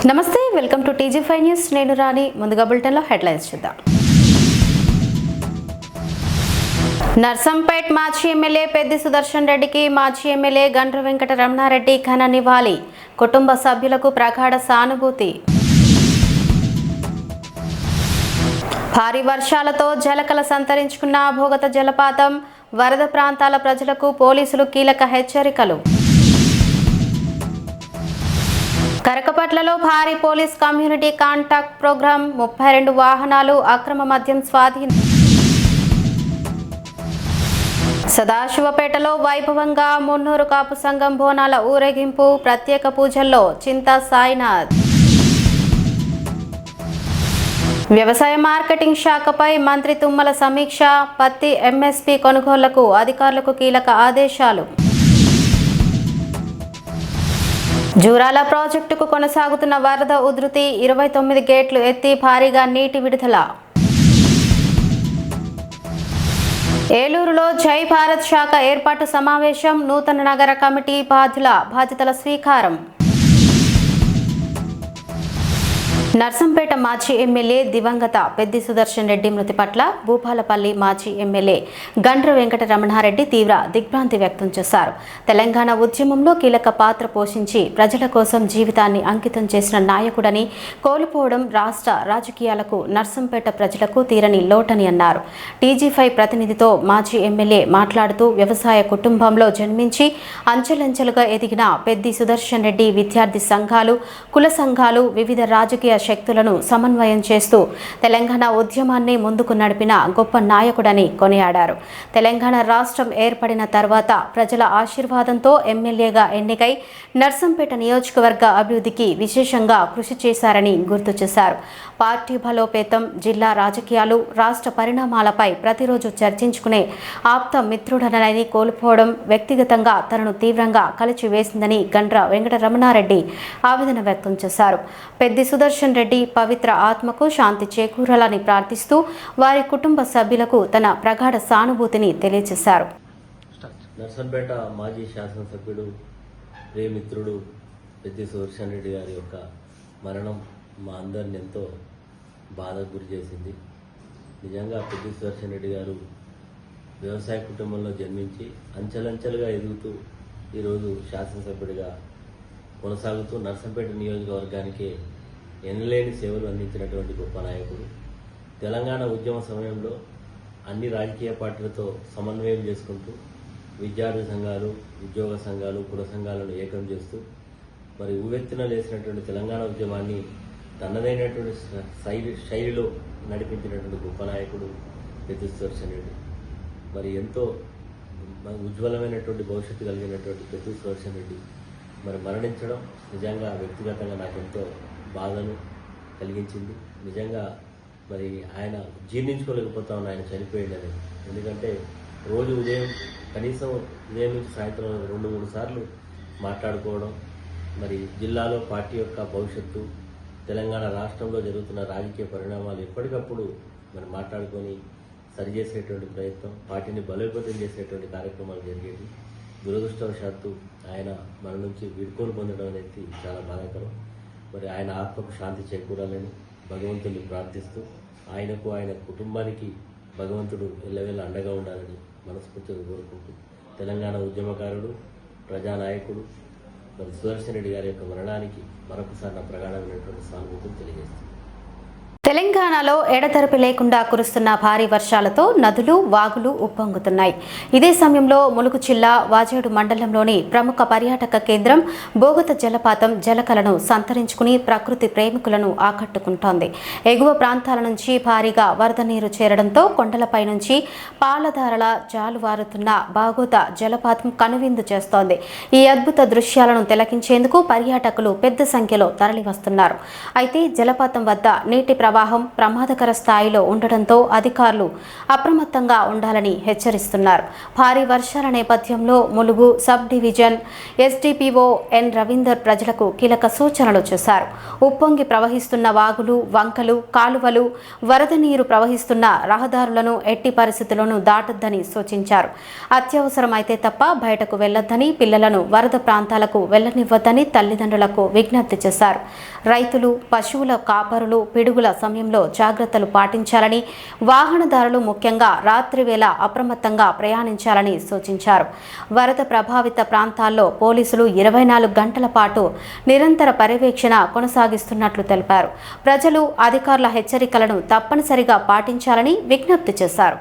నమస్తే, welcome to TG5 news. నేను రాణి. ముందుగా బులెటిన్లో హెడ్లైన్స్ చూద్దాం. నర్సంపేట్ మాజీ ఎమ్మెల్యే పెద్ది సుదర్శన్ రెడ్డికి మాజీ ఎమ్మెల్యే గండ్ర వెంకట రమణారెడ్డి ఘన నివాళి. కుటుంబ సభ్యులకు ప్రగాఢ సానుభూతి. భారీ వర్షాలతో జలకల సంతరించుకున్న భోగత జలపాతం. వరద ప్రాంతాల ప్రజలకు పోలీసులు కీలక హెచ్చరికలు. కరకపట్లలో భారీ పోలీస్ కమ్యూనిటీ కాంటాక్ట్ ప్రోగ్రాం. 32 వాహనాలు అక్రమ మద్యం స్వాధీనం. సదాశివపేటలో వైభవంగా మున్నూరు కాపు సంఘం బోనాల ఊరేగింపు. ప్రత్యేక పూజల్లో చింతా సాయినాథ్. వ్యవసాయ మార్కెటింగ్ శాఖపై మంత్రి తుమ్మల సమీక్ష. పత్తి MSP కొనుగోళ్లకు అధికారులకు కీలక ఆదేశాలు. జూరాల ప్రాజెక్టుకు కొనసాగుతున్న వరద ఉధృతి. 29 గేట్లు ఎత్తి భారీగా నీటి విడుదల. ఏలూరులో జై భారత్ శాఖ ఏర్పాటు సమావేశం. నూతన నగర కమిటీ బాధ్యతల స్వీకారం. నర్సంపేట మాజీ ఎమ్మెల్యే దివంగత పెద్ది సుదర్శన్ రెడ్డి మృతి పట్ల భూపాలపల్లి మాజీ ఎమ్మెల్యే గండ్ర వెంకట రమణారెడ్డి తీవ్ర దిగ్భ్రాంతి వ్యక్తం చేశారు. తెలంగాణ ఉద్యమంలో కీలక పాత్ర పోషించి ప్రజల కోసం జీవితాన్ని అంకితం చేసిన నాయకుడని కోల్పోవడం రాష్ట్ర రాజకీయాలకు, నర్సంపేట ప్రజలకు తీరని లోటని అన్నారు. TG5 ప్రతినిధితో మాజీ ఎమ్మెల్యే మాట్లాడుతూ వ్యవసాయ కుటుంబంలో జన్మించి అంచెలంచెలుగా ఎదిగిన పెద్ది సుదర్శన్ రెడ్డి విద్యార్థి సంఘాలు, కుల సంఘాలు, వివిధ రాజకీయ శక్తులను సమన్వయం చేస్తూ తెలంగాణ ఉద్యమాన్ని ముందుకు నడిపిన గొప్ప నాయకుడని కొనియాడారు. తెలంగాణ రాష్ట్రం ఏర్పడిన తర్వాత ప్రజల ఆశీర్వాదంతో ఎమ్మెల్యేగా ఎన్నికై నర్సంపేట నియోజకవర్గ అభివృద్ధికి విశేషంగా కృషి చేశారని గుర్తు చేశారు. పార్టీ బలోపేతం, జిల్లా రాజకీయాలు, రాష్ట్ర పరిణామాలపై ప్రతిరోజు చర్చించుకునే ఆప్త మిత్రుడనని కోల్పోవడం వ్యక్తిగతంగా తనను తీవ్రంగా కలిచివేసిందని గండ్ర వెంకట రమణారెడ్డి ఆవేదన వ్యక్తం చేశారు. పెద్ది సుదర్శన్ రెడ్డి పవిత్ర ఆత్మకు శాంతి చేకూరాలని ప్రార్థిస్తూ వారి కుటుంబ సభ్యులకు తన ప్రగాఢ సానుభూతిని తెలియజేశారు. నర్సంపేట మాజీ శాసనసభ్యుడు, ప్రియమిత్రుడు పెద్ది సుదర్శన్ రెడ్డి గారి యొక్క మరణం మా అందరిని ఎంతో బాధకు గురి చేసింది. నిజంగా పెద్ది సుదర్శన్ రెడ్డి గారు వ్యవసాయ కుటుంబంలో జన్మించి అంచెలంచెలుగా ఎదుగుతూ ఈరోజు శాసనసభ్యుడిగా కొనసాగుతూ నర్సంపేట నియోజకవర్గానికి ఎనలేని సేవలు అందించినటువంటి గొప్ప నాయకుడు. తెలంగాణ ఉద్యమ సమయంలో అన్ని రాజకీయ పార్టీలతో సమన్వయం చేసుకుంటూ విద్యార్థి సంఘాలు, ఉద్యోగ సంఘాలు, కుల సంఘాలను ఏకం చేస్తూ మరి ఉవ్వెత్తున లేసినటువంటి తెలంగాణ ఉద్యమాన్ని తనదైనటువంటి శైలిలో నడిపించినటువంటి గొప్ప నాయకుడు పెద్ది సుదర్శన్ రెడ్డి. మరి ఎంతో ఉజ్వలమైనటువంటి భవిష్యత్తు కలిగినటువంటి పెద్ది సుదర్శన్ రెడ్డి మరి మరణించడం నిజంగా వ్యక్తిగతంగా నాకెంతో బాధను కలిగించింది. నిజంగా మరి ఆయన జీర్ణించుకోలేకపోతా ఉన్న ఆయన చనిపోయిందని. ఎందుకంటే రోజు కనీసం ఉదయం నుంచి సాయంత్రం 2-3 సార్లు మాట్లాడుకోవడం, మరి జిల్లాలో పార్టీ యొక్క భవిష్యత్తు, తెలంగాణ రాష్ట్రంలో జరుగుతున్న రాజకీయ పరిణామాలు ఎప్పటికప్పుడు మరి మాట్లాడుకొని సరిచేసేటువంటి ప్రయత్నం, పార్టీని బలోపేతం చేసేటువంటి కార్యక్రమాలు జరిగేవి. దురదృష్టవశాత్తు ఆయన మన నుంచి వీడ్కోలు పొందడం అనేది చాలా బాధాకరం. మరి ఆయన ఆత్మకు శాంతి చేకూరాలని భగవంతుని ప్రార్థిస్తూ ఆయనకు, ఆయన కుటుంబానికి భగవంతుడు ఎల్లవేళ అండగా ఉండాలని మనస్ఫూర్తిగా కోరుకుంటూ తెలంగాణ ఉద్యమకారుడు, ప్రజానాయకుడు మరి సుదర్శన్ రెడ్డి గారి యొక్క మరణానికి మరొకసారి నా ప్రగాఢమైనటువంటి సానుభూతిని తెలియజేస్తుంది. తెలంగాణలో ఎడతెరపి లేకుండా కురుస్తున్న భారీ వర్షాలతో నదులు, వాగులు ఉప్పొంగుతున్నాయి. ఇదే సమయంలో ములుగు జిల్లా వాజేడు మండలంలోని ప్రముఖ పర్యాటక కేంద్రం భోగత జలపాతం జలకలను సంతరించుకుని ప్రకృతి ప్రేమికులను ఆకట్టుకుంటోంది. ఎగువ ప్రాంతాల నుంచి భారీగా వరద నీరు చేరడంతో కొండలపై నుంచి పాలధారల జాలువారుతున్న భాగోత జలపాతం కనువిందు చేస్తోంది. ఈ అద్భుత దృశ్యాలను తిలకించేందుకు పర్యాటకులు పెద్ద సంఖ్యలో తరలివస్తున్నారు. అయితే జలపాతం వద్ద నీటి ప్రవాహం ప్రవాహం ప్రమాదకర స్థాయిలో ఉండడంతో అధికారులు అప్రమత్తంగా ఉండాలని హెచ్చరిస్తున్నారు. భారీ వర్షాల నేపథ్యంలో ములుగు సబ్ డివిజన్ ఎస్డిపిఓ ఎన్ రవీందర్ ప్రజలకు కీలక సూచనలు చేశారు. ఉప్పొంగి ప్రవహిస్తున్న వాగులు, వంకలు, కాలువలు, వరద నీరు ప్రవహిస్తున్న రహదారులను ఎట్టి పరిస్థితుల్లోనూ దాటొద్దని సూచించారు. అత్యవసరమైతే తప్ప బయటకు వెళ్లొద్దని, పిల్లలను వరద ప్రాంతాలకు వెళ్లనివ్వొద్దని తల్లిదండ్రులకు విజ్ఞప్తి చేశారు. రైతులు, పశువుల కాపరులు పిడుగుల సమయంలో జాగ్రత్తలు పాటించాలని, వాహనదారులు ముఖ్యంగా రాత్రి వేళ అప్రమత్తంగా ప్రయాణించాలని సూచించారు. వరద ప్రభావిత ప్రాంతాల్లో పోలీసులు 24 గంటల పాటు నిరంతర పర్యవేక్షణ కొనసాగిస్తున్నట్లు తెలిపారు. ప్రజలు అధికారుల హెచ్చరికలను తప్పనిసరిగా పాటించాలని విజ్ఞప్తి చేశారు.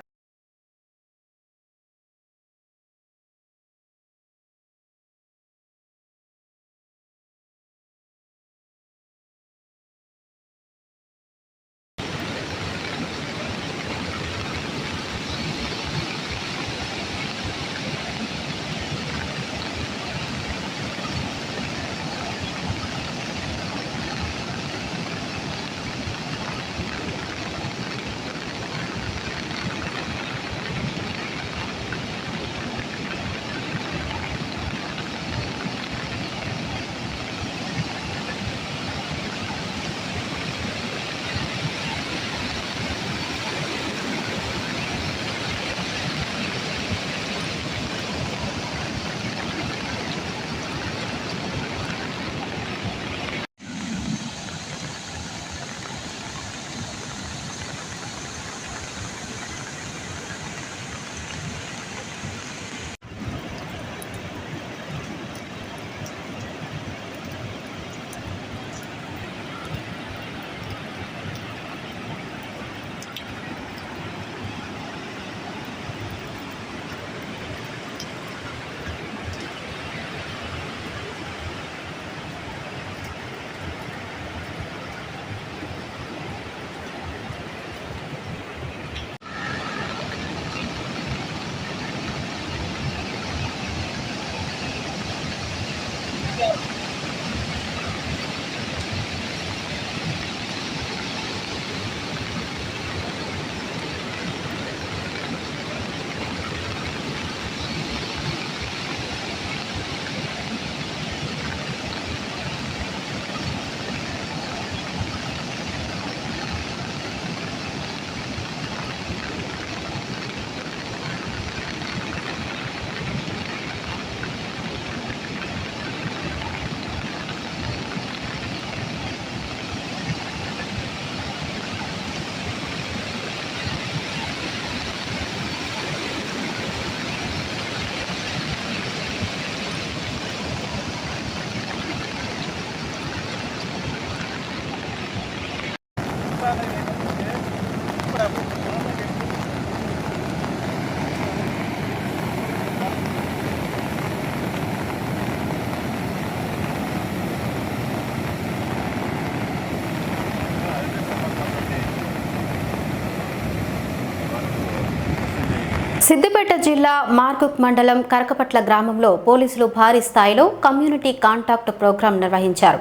సిద్దిపేట జిల్లా మార్కుక్ మండలం కరకపట్ల గ్రామంలో పోలీసులు భారీ స్థాయిలో కమ్యూనిటీ కాంటాక్ట్ ప్రోగ్రాం నిర్వహించారు.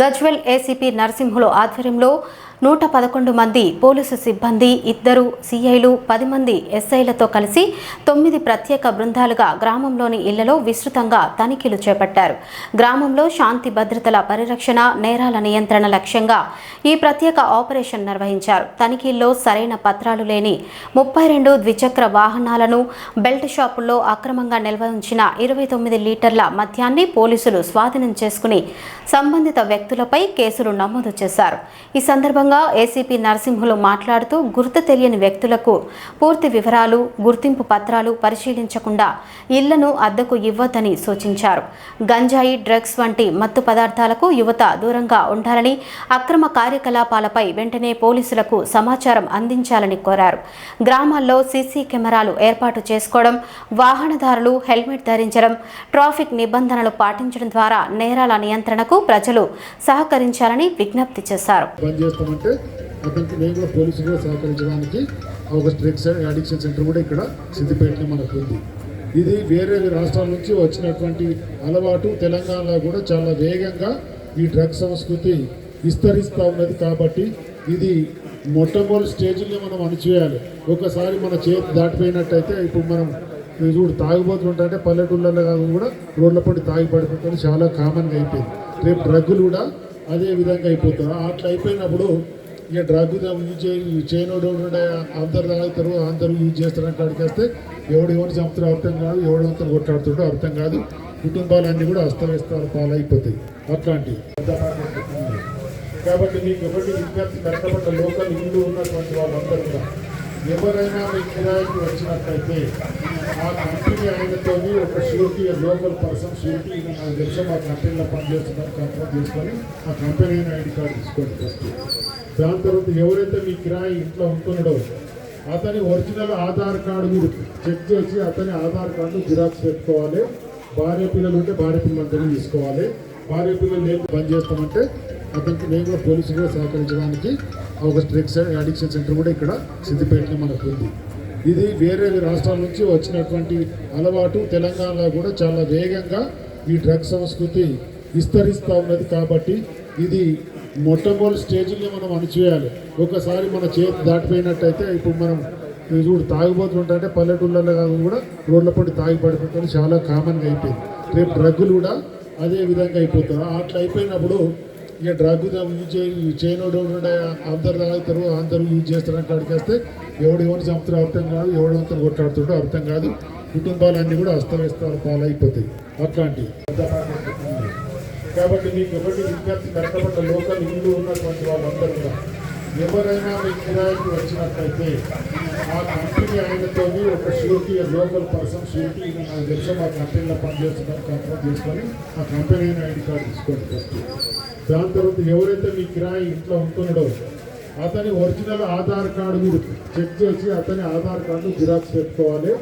గజ్వెల్ ఏసీపీ నరసింహులు ఆధ్వర్యంలో 111 మంది పోలీసు సిబ్బంది, 2 సిఐలు, 10 మంది ఎస్ఐలతో కలిసి 9 ప్రత్యేక బృందాలుగా గ్రామంలోని ఇళ్లలో విస్తృతంగా తనిఖీలు చేపట్టారు. గ్రామంలో శాంతి భద్రతల పరిరక్షణ, నేరాల నియంత్రణ లక్ష్యంగా ఈ ప్రత్యేక ఆపరేషన్ నిర్వహించారు. తనిఖీల్లో సరైన పత్రాలు లేని 32 ద్విచక్ర వాహనాలను, బెల్ట్ షాపుల్లో అక్రమంగా నిల్వ ఉంచిన 29 లీటర్ల మద్యాన్ని పోలీసులు స్వాధీనం చేసుకుని సంబంధిత వ్యక్తులపై కేసులు నమోదు చేశారు. ఈ సందర్భంగా ఏసీపీ నరసింహులు మాట్లాడుతూ గుర్తు తెలియని వ్యక్తులకు పూర్తి వివరాలు, గుర్తింపు పత్రాలు పరిశీలించకుండా ఇళ్లను అద్దెకు ఇవ్వొద్దని సూచించారు. గంజాయి, డ్రగ్స్ వంటి మత్తు పదార్థాలకు యువత దూరంగా ఉండాలని, అక్రమ కార్యకలాపాలపై వెంటనే పోలీసులకు సమాచారం అందించాలని కోరారు. గ్రామాల్లో సీసీ కెమెరాలు ఏర్పాటు చేసుకోవడం, వాహనదారులు హెల్మెట్ ధరించడం, ట్రాఫిక్ నిబంధనలు పాటించడం ద్వారా నేరాల నియంత్రణకు ప్రజలు సహకరించాలని విజ్ఞప్తి చేశారు. అంటే అతనికి మేము కూడా పోలీసులుగా సహకరించడానికి ఒక డ్రగ్స్ అడిక్షన్ సెంటర్ కూడా ఇక్కడ సిద్దిపేటలో మనకు ఉంది. ఇది వేరే రాష్ట్రాల నుంచి వచ్చినటువంటి అలవాటు తెలంగాణలో కూడా చాలా వేగంగా ఈ డ్రగ్స్ సంస్కృతి విస్తరిస్తూ ఉన్నది. కాబట్టి ఇది మొట్టమొదటి స్టేజ్లో మనం అణిచివేయాలి. ఒకసారి మన చేతి దాటిపోయినట్టయితే ఇప్పుడు మనం చూడు తాగుబోతుంటే పల్లెటూళ్ళలో కాదు కూడా రోడ్ల పడి తాగి పడిపోతుంది, చాలా కామన్గా అయిపోయింది. రేపు డ్రగ్గులు కూడా అదే విధంగా అయిపోతారు. అట్లా అయిపోయినప్పుడు ఇక డ్రగ్ చేయనోడు అందరు తాగుతారు, అందరూ యూజ్ చేస్తారని అడిగేస్తే ఎవరు చంపుతారో అర్థం కాదు, ఎవడెవరితో కొట్లాడుతుంటో అర్థం కాదు. కుటుంబాలన్నీ కూడా అస్తవ్యస్తాలు పాలైపోతాయి అట్లాంటివి. కాబట్టి మీకు ఒకటి విజ్ఞప్తి, కట్టబడ్డ లోకల్ ఇల్లు ఉన్నటువంటి వాళ్ళందరూ కూడా ఎవరైనా మీ కిరాయికి వచ్చినట్లయితే ఆ కంపెనీ ఆయనతో ఒక షూరిటీ, లోకల్ పర్సన్ షూరిటీ, నాకు తెలుసు మా కంపెనీలో పనిచేస్తున్నారు కంపెనీ తీసుకొని ఆ కంపెనీ ఐడి కార్డు తీసుకోండి ఫస్ట్. దాని తర్వాత ఎవరైతే మీ కిరాయి ఇంట్లో ఉంటున్నాడో అతని ఒరిజినల్ ఆధార్ కార్డు మీరు చెక్ చేసి అతని ఆధార్ కార్డు జిరాక్స్ పెట్టుకోవాలి. భార్య పిల్లలు ఉంటే భార్య పిల్లలందరినీ తీసుకోవాలి. భార్య పిల్లలు లేక బంద్ చేస్తామంటే అతనికి మేము కూడా పోలీసులుగా సహకరించడానికి ఒక డ్రగ్స్ అడిక్షన్ సెంటర్ కూడా ఇక్కడ సిద్దిపేటలో మనకు ఉంది. ఇది వేరే రాష్ట్రాల నుంచి వచ్చినటువంటి అలవాటు. తెలంగాణలో కూడా చాలా వేగంగా ఈ డ్రగ్స్ సంస్కృతి విస్తరిస్తూ ఉన్నది. కాబట్టి ఇది మొట్టమొదటి స్టేజ్లో మనం అణిచివేయాలి. ఒకసారి మన చేతి దాటిపోయినట్టయితే ఇప్పుడు మనం చూడు తాగుబోతుంటే పల్లెటూళ్ళలో కాదు కూడా రోడ్ల పడి తాగి పడిపోతుంది, చాలా కామన్గా అయిపోయింది. రేపు డ్రగ్గులు కూడా అదే విధంగా అయిపోతారు. అట్లా అయిపోయినప్పుడు ఇక డ్రగ్ చేయనోడు అందరు తాగుతారు, అందరూ యూజ్ చేస్తారని అడిగేస్తే ఎవరు చంపుతారో అర్థం కాదు, ఎవడెవరితో కొట్లాడుతుంటో అర్థం కాదు. కుటుంబాలన్నీ కూడా అస్తవ్యస్తాలు పాలైపోతాయి అట్లాంటివి. కాబట్టి మీకు ఒకటి విజ్ఞప్తి, కట్టబడ్డ లోకల్ ఇల్లు ఉన్నటువంటి వాళ్ళందరూ కూడా ఎవరైనా మీ కిరాయికి వచ్చినట్లయితే ఆ కంపెనీ ఆయనతో ఒక షూరిటీ, లోకల్ పర్సన్ షూరిటీ, నాకు తెలుసు మా కంపెనీలో పనిచేస్తున్నారు కంపెనీ తీసుకొని ఆ కంపెనీ ఐడి కార్డు తీసుకోండి ఫస్ట్. దాని తర్వాత ఎవరైతే మీ కిరాయి ఇంట్లో ఉంటున్నాడో అతని ఒరిజినల్ ఆధార్ కార్డు మీరు చెక్ చేసి అతని ఆధార్ కార్డు జిరాక్స్ పెట్టుకోవాలి.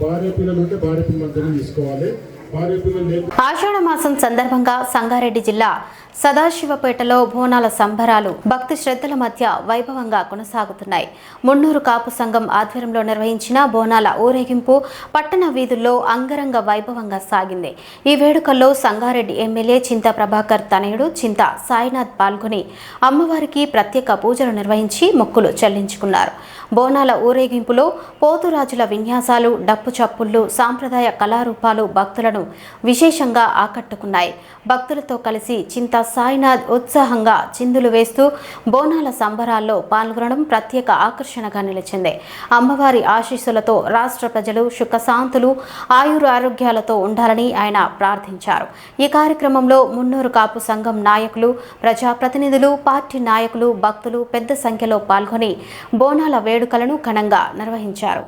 భార్య పిల్లలు ఉంటే భార్య పిల్లలందరినీ తీసుకోవాలి. భార్య పిల్లలు లేక ఆషాఢ మాసం సందర్భంగా సంగారెడ్డి జిల్లా సదాశివపేటలో బోనాల సంబరాలు భక్తి శ్రద్ధల మధ్య వైభవంగా కొనసాగుతున్నాయి. మున్నూరు కాపు సంఘం ఆధ్వర్యంలో నిర్వహించిన బోనాల ఊరేగింపు పట్టణ వీధుల్లో అంగరంగ వైభవంగా సాగింది. ఈ వేడుకల్లో సంగారెడ్డి ఎమ్మెల్యే చింతా ప్రభాకర్ తనయుడు చింతా సాయినాథ్ పాల్గొని అమ్మవారికి ప్రత్యేక పూజలు నిర్వహించి మొక్కులు చెల్లించుకున్నారు. బోనాల ఊరేగింపులో పోతురాజుల విన్యాసాలు, డప్పు చప్పుళ్లు, సాంప్రదాయ కళారూపాలు భక్తులను విశేషంగా ఆకట్టుకున్నాయి. భక్తులతో కలిసి చింతా సాయినాథ్ ఉత్సాహంగా చిందులు వేస్తూ బోనాల సంబరాల్లో పాల్గొనడం ప్రత్యేక ఆకర్షణగా నిలిచింది. అమ్మవారి ఆశీస్సులతో రాష్ట్ర ప్రజలు సుఖశాంతులు, ఆయురారోగ్యాలతో ఉండాలని ఆయన ప్రార్థించారు. ఈ కార్యక్రమంలో మున్నూరు కాపు సంఘం నాయకులు, ప్రజాప్రతినిధులు, పార్టీ నాయకులు, భక్తులు పెద్ద సంఖ్యలో పాల్గొని బోనాల వేడుకలను ఘనంగా నిర్వహించారు.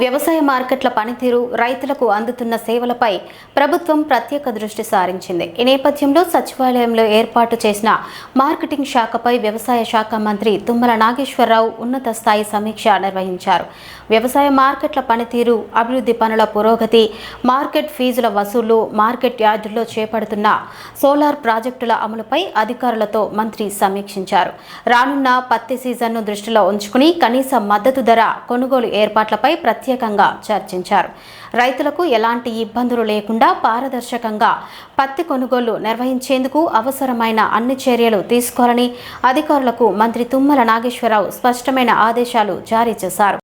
వ్యవసాయ మార్కెట్ల పనితీరు, రైతులకు అందుతున్న సేవలపై ప్రభుత్వం ప్రత్యేక దృష్టి సారించింది. ఈ నేపథ్యంలో సచివాలయంలో ఏర్పాటు చేసిన మార్కెటింగ్ శాఖపై వ్యవసాయ శాఖ మంత్రి తుమ్మల నాగేశ్వరరావు ఉన్నత స్థాయి సమీక్ష నిర్వహించారు. వ్యవసాయ మార్కెట్ల పనితీరు, అభివృద్ధి పనుల పురోగతి, మార్కెట్ ఫీజుల వసూలు, మార్కెట్ యార్డుల్లో చేపడుతున్న సోలార్ ప్రాజెక్టుల అమలుపై అధికారులతో మంత్రి సమీక్షించారు. రానున్న పత్తి సీజన్ను దృష్టిలో ఉంచుకుని కనీస మద్దతు ధర కొనుగోలు ఏర్పాట్లపై ప్రత్యేకంగా చర్చించారు. రైతులకు ఎలాంటి ఇబ్బందులు లేకుండా పారదర్శకంగా పత్తి కొనుగోలు నిర్వహించేందుకు అవసరమైన అన్ని చర్యలు తీసుకోవాలని అధికారులకు మంత్రి తుమ్మల నాగేశ్వరరావు స్పష్టమైన ఆదేశాలు జారీ చేశారు.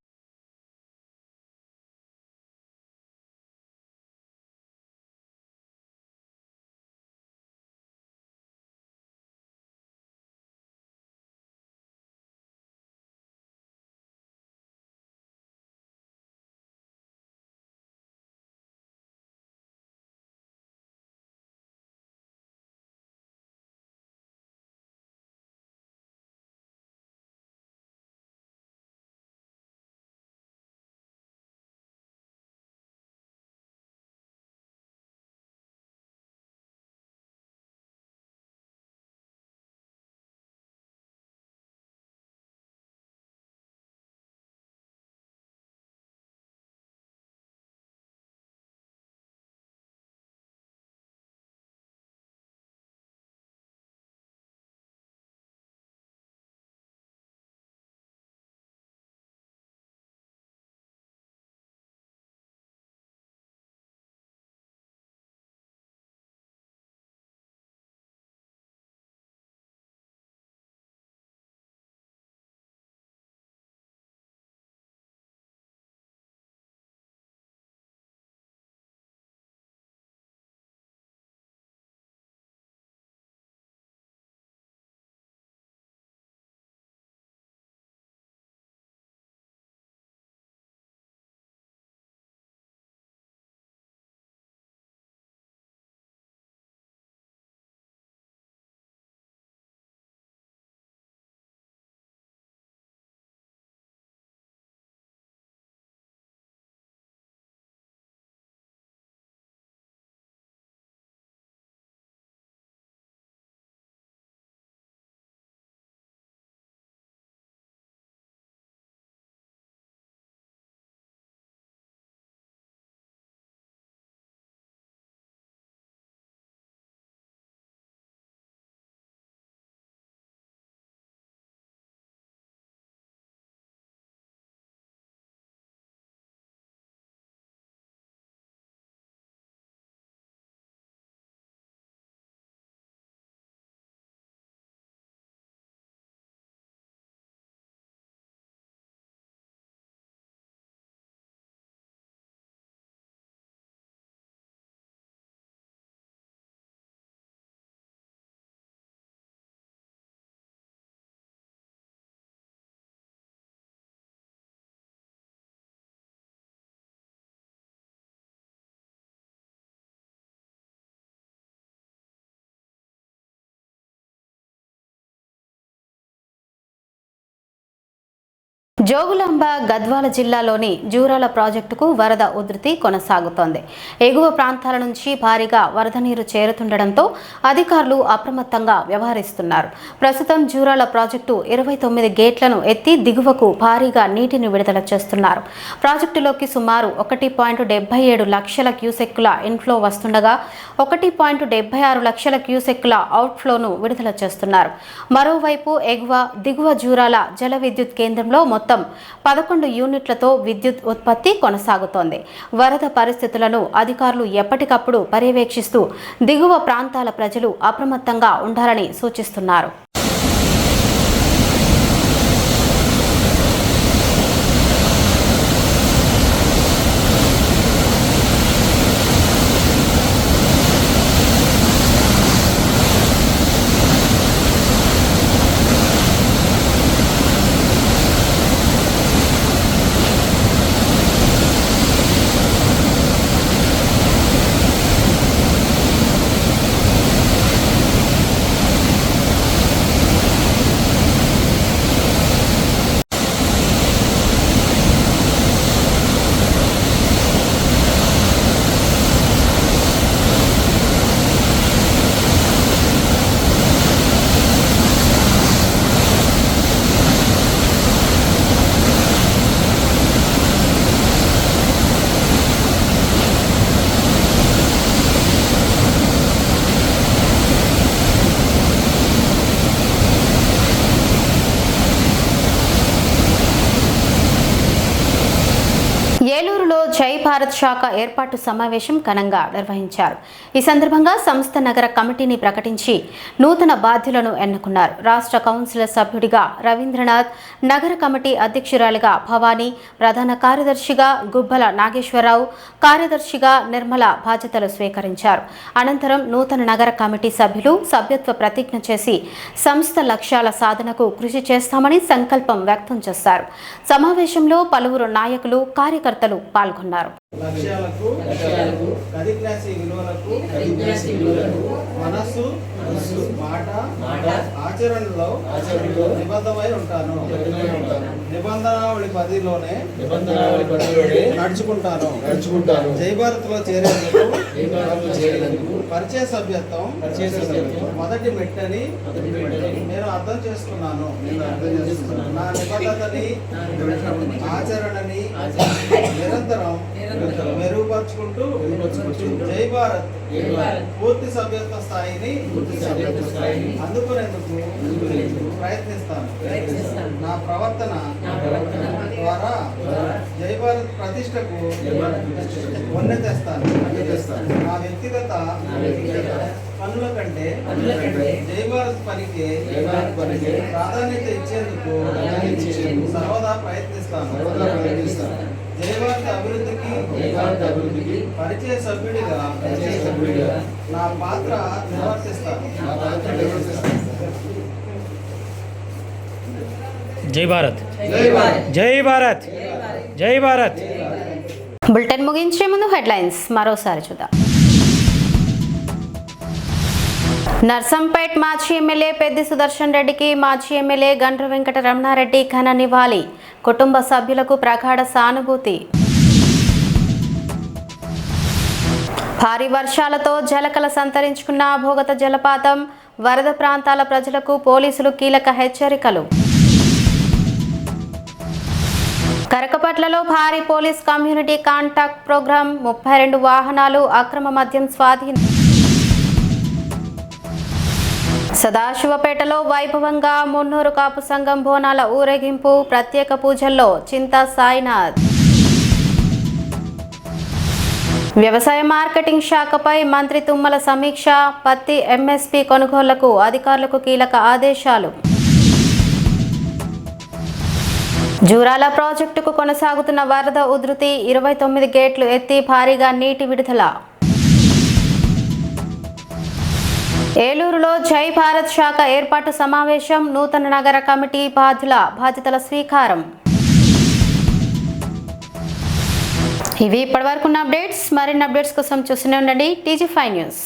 జోగులాంబ గద్వాల జిల్లాలోని జూరాల ప్రాజెక్టుకు వరద ఉధృతి కొనసాగుతోంది. ఎగువ ప్రాంతాల నుంచి భారీగా వరద నీరు చేరుతుండటంతో అధికారులు అప్రమత్తంగా వ్యవహరిస్తున్నారు. ప్రస్తుతం జూరాల ప్రాజెక్టు 29 గేట్లను ఎత్తి దిగువకు భారీగా నీటిని విడుదల చేస్తున్నారు. ప్రాజెక్టులోకి సుమారు 1.77 లక్షల క్యూసెక్కుల ఇన్ఫ్లో వస్తుండగా 1.76 లక్షల క్యూసెక్కుల అవుట్ఫ్లోను విడుదల చేస్తున్నారు. మరోవైపు ఎగువ దిగువ జూరాల జల విద్యుత్ కేంద్రంలో మొత్తం 11 యూనిట్లతో విద్యుత్ ఉత్పత్తి కొనసాగుతోంది. వరద పరిస్థితులను అధికారులు ఎప్పటికప్పుడు పర్యవేక్షిస్తూ దిగువ ప్రాంతాల ప్రజలు అప్రమత్తంగా ఉండాలని సూచిస్తున్నారు. భారత్ శాఖ ఏర్పాటు సమావేశం ఘనంగా నిర్వహించారు. ఈ సందర్భంగా సంస్థ నగర కమిటీని ప్రకటించి నూతన బాధ్యులను ఎన్నుకున్నారు. రాష్ట్ర కౌన్సిల్ సభ్యుడిగా రవీంద్రనాథ్, నగర కమిటీ అధ్యక్షురాలిగా భవానీ, ప్రధాన కార్యదర్శిగా గుబ్బల నాగేశ్వరరావు, కార్యదర్శిగా నిర్మల బాధ్యతలు స్వీకరించారు. అనంతరం నూతన నగర కమిటీ సభ్యులు సభ్యత్వ ప్రతిజ్ఞ చేసి సంస్థ లక్ష్యాల సాధనకు కృషి చేస్తామని సంకల్పం వ్యక్తం చేశారు. సమావేశంలో పలువురు నాయకులు, కార్యకర్తలు పాల్గొన్నారు. లక్ష్యాలకు కదిజ్ఞాసి విలువలకు మనస్సు మాట ఆచరణలో నిబద్ధమై ఉంటాను. నిబంధనావళి పరిధిలోనే నడుచుకుంటాను. జై భారత్ లో చేరేందుకు పరిచయ సభ్యత్వం మొదటి మెట్టని నేను అర్థం చేసుకున్నాను. నా నిబద్ధతని ఆచరణని నిరంతరం మెరుగుపరుచుకుంటూ జై భారత్ పూర్తి సభ్యత్వ స్థాయిని అందుకునేందుకు ప్రయత్నిస్తాను. నా ప్రవర్తన ద్వారా జై భారత్ ప్రతిష్టకు వన్నె తెస్తాను. నా వ్యక్తిగత పనుల కంటే జై భారత్ పనికి ప్రాధాన్యత ఇచ్చేందుకు సర్వదా ప్రయత్నిస్తాను. జై భారత్ అభివృద్ధికి పరిచయ సభ్యుడిగా నా పాత్ర నిర్వర్తిస్తాను. జై భారత్, జై భారత్, జై భారత్. బులెటిన్ ముగించే ముందు హెడ్లైన్స్ మరోసారి చూద్దాం. నర్సంపేట్ మాజీ ఎమ్మెల్యే పెద్ది సుదర్శన్ రెడ్డికి మాజీ ఎమ్మెల్యే గండ్ర వెంకట రమణారెడ్డి ఘన నివాళి. కుటుంబ సభ్యులకు ప్రగాఢ సానుభూతి. భారీ వర్షాలతో జలకల సంతరించుకున్న భోగత జలపాతం. వరద ప్రాంతాల ప్రజలకు పోలీసులు కీలక హెచ్చరికలు. కరకపట్లలో భారీ పోలీస్ కమ్యూనిటీ కాంటాక్ట్ ప్రోగ్రాం. 32 వాహనాలు అక్రమ మద్యం స్వాధీనం. సదాశివపేటలో వైభవంగా మున్నూరు కాపు సంఘం బోనాల ఊరేగింపు. ప్రత్యేక పూజల్లో చింతా సాయినాథ్. వ్యవసాయ మార్కెటింగ్ శాఖపై మంత్రి తుమ్మల సమీక్ష. పత్తి ఎంఎస్పీ కొనుగోళ్లకు అధికారులకు కీలక ఆదేశాలు. జూరాల ప్రాజెక్టుకు కొనసాగుతున్న వరద ఉధృతి. 29 గేట్లు ఎత్తి భారీగా నీటి విడుదల. ఏలూరులో జై భారత్ శాఖ ఏర్పాటు సమావేశం. నూతన నగర కమిటీ బాధ్యతల స్వీకారం. ఇవి ఇప్పటివరకున్న అప్డేట్స్. మరిన్ని అప్డేట్స్ కోసం చూస్తూనే ఉండండి TG5 న్యూస్.